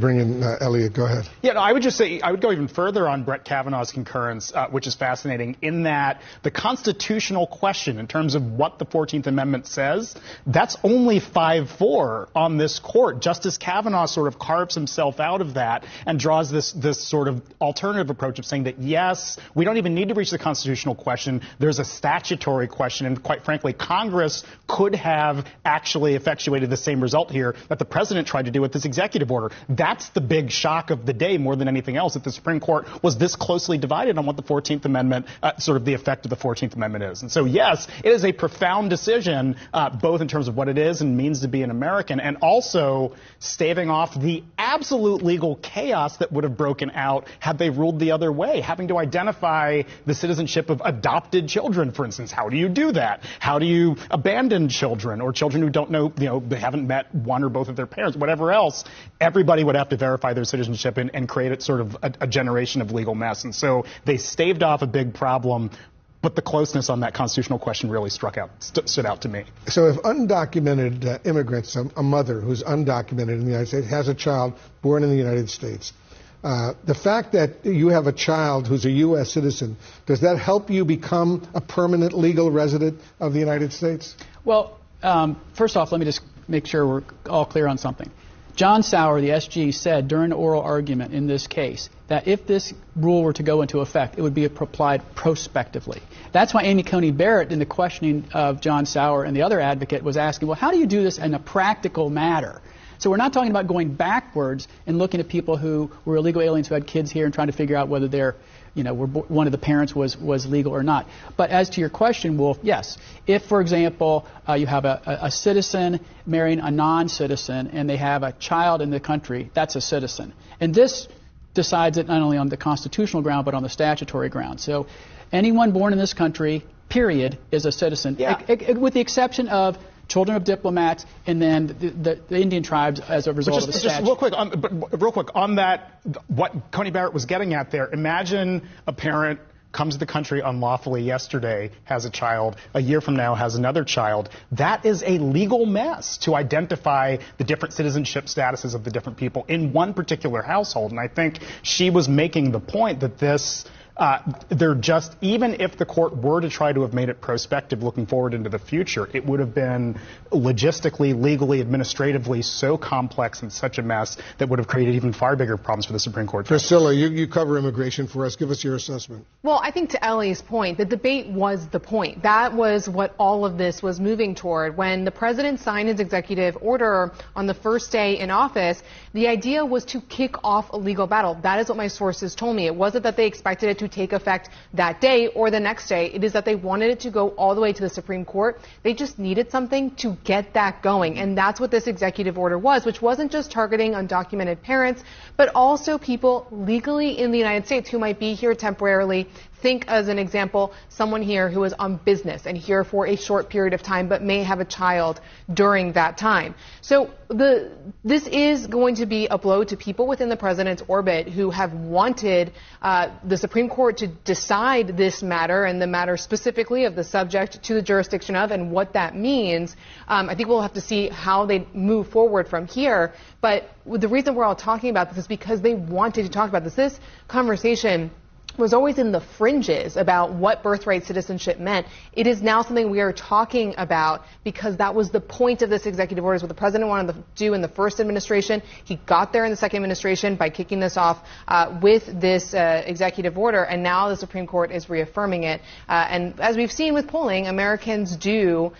Bring in Elliot. Go ahead. Yeah, no, I would just say I would go even further on Brett Kavanaugh's concurrence, which is fascinating, in that the constitutional question in terms of what the 14th Amendment says, that's only 5-4 on this court. Justice Kavanaugh sort of carves himself out of that and draws this sort of alternative approach of saying that, yes, we don't even need to reach the constitutional question. There's a statutory question, and quite frankly, Congress could have actually effectuated the same result here that the president tried to do with this executive order. That's the big shock of the day more than anything else, that the Supreme Court was this closely divided on what the 14th Amendment, sort of the effect of the 14th Amendment is. And so, yes, it is a profound decision, both in terms of what it is and means to be an American, and also staving off the absolute legal chaos that would have broken out had they ruled the other way, having to identify the citizenship of adopted children, for instance. How do you do that? How do you abandon children or children who don't know, they haven't met one or both of their parents, whatever else? Everybody would have to verify their citizenship and create it sort of a generation of legal mess. And so they staved off a big problem, but the closeness on that constitutional question really stood out to me. So if undocumented immigrants, a mother who's undocumented in the United States, has a child born in the United States, the fact that you have a child who's a U.S. citizen, does that help you become a permanent legal resident of the United States? Well, first off, let me just make sure we're all clear on something. John Sauer, the SG, said during the oral argument in this case that if this rule were to go into effect, it would be applied prospectively. That's why Amy Coney Barrett, in the questioning of John Sauer and the other advocate, was asking, well, how do you do this in a practical matter? So we're not talking about going backwards and looking at people who were illegal aliens who had kids here and trying to figure out whether they're, one of the parents was legal or not. But as to your question, Wolf, yes. If, for example, you have a citizen marrying a non-citizen and they have a child in the country, that's a citizen. And this decides it not only on the constitutional ground but on the statutory ground. So anyone born in this country, period, is a citizen, with the exception of children of diplomats, and then the Indian tribes as a result of the statute. Just real quick, on that, what Coney Barrett was getting at there, imagine a parent comes to the country unlawfully yesterday, has a child, a year from now has another child. That is a legal mess to identify the different citizenship statuses of the different people in one particular household. And I think she was making the point that this... they're just, even if the court were to try to have made it prospective looking forward into the future, it would have been logistically, legally, administratively so complex and such a mess that would have created even far bigger problems for the Supreme Court. Priscilla, you cover immigration for us. Give us your assessment. Well, I think to Ellie's point, the debate was the point. That was what all of this was moving toward. When the president signed his executive order on the first day in office, the idea was to kick off a legal battle. That is what my sources told me. It wasn't that they expected it to take effect that day or the next day. It is that they wanted it to go all the way to the Supreme Court. They just needed something to get that going. And that's what this executive order was, which wasn't just targeting undocumented parents, but also people legally in the United States who might be here temporarily. Think, as an example, someone here who is on business and here for a short period of time but may have a child during that time. So this is going to be a blow to people within the president's orbit who have wanted the Supreme Court to decide this matter and the matter specifically of the subject to the jurisdiction of and what that means. I think we'll have to see how they move forward from here. But the reason we're all talking about this is because they wanted to talk about this. This conversation was always in the fringes about what birthright citizenship meant. It is now something we are talking about because that was the point of this executive order, is what the president wanted to do in the first administration. He got there in the second administration by kicking this off with this executive order, and now the Supreme Court is reaffirming it. And as we've seen with polling, Americans do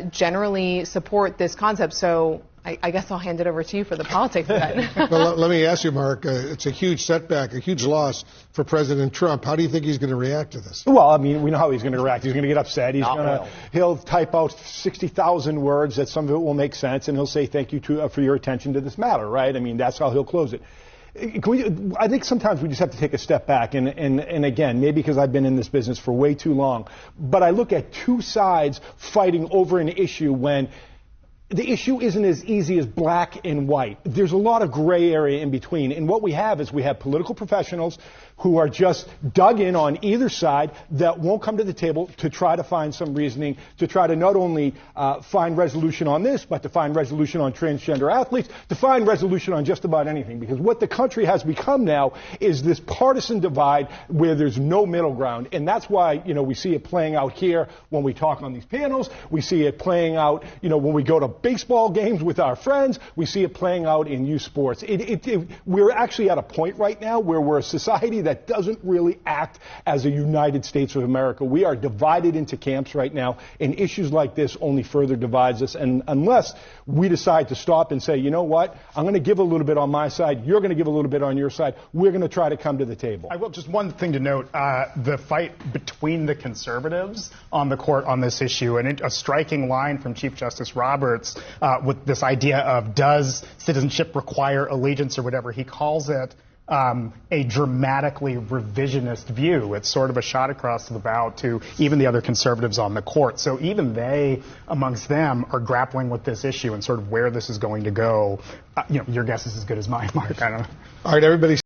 generally support this concept. So I guess I'll hand it over to you for the politics of that. Well, let me ask you, Mark, it's a huge setback, a huge loss for President Trump. How do you think he's going to react to this? Well, I mean, we know how he's going to react. He's going to get upset. He'll type out 60,000 words that some of it will make sense, and he'll say thank you for your attention to this matter, right? I mean, that's how he'll close it. I think sometimes we just have to take a step back, and again, maybe because I've been in this business for way too long, but I look at two sides fighting over an issue when the issue isn't as easy as black and white. There's a lot of gray area in between. And what we have is we have political professionals who are just dug in on either side that won't come to the table to try to find some reasoning, to try to not only find resolution on this, but to find resolution on transgender athletes, to find resolution on just about anything. Because what the country has become now is this partisan divide where there's no middle ground. And that's why, we see it playing out here when we talk on these panels. We see it playing out, when we go to baseball games with our friends. We see it playing out in youth sports. We're actually at a point right now where we're a society that doesn't really act as a United States of America. We are divided into camps right now, and issues like this only further divides us. And unless we decide to stop and say, you know what, I'm going to give a little bit on my side, you're going to give a little bit on your side, we're going to try to come to the table. I will, just one thing to note, the fight between the conservatives on the court on this issue, and a striking line from Chief Justice Roberts with this idea of does citizenship require allegiance or whatever he calls it, a dramatically revisionist view. It's sort of a shot across the bow to even the other conservatives on the court. So even they, amongst them, are grappling with this issue and sort of where this is going to go. Your guess is as good as mine, Mark. I don't know. All right, everybody.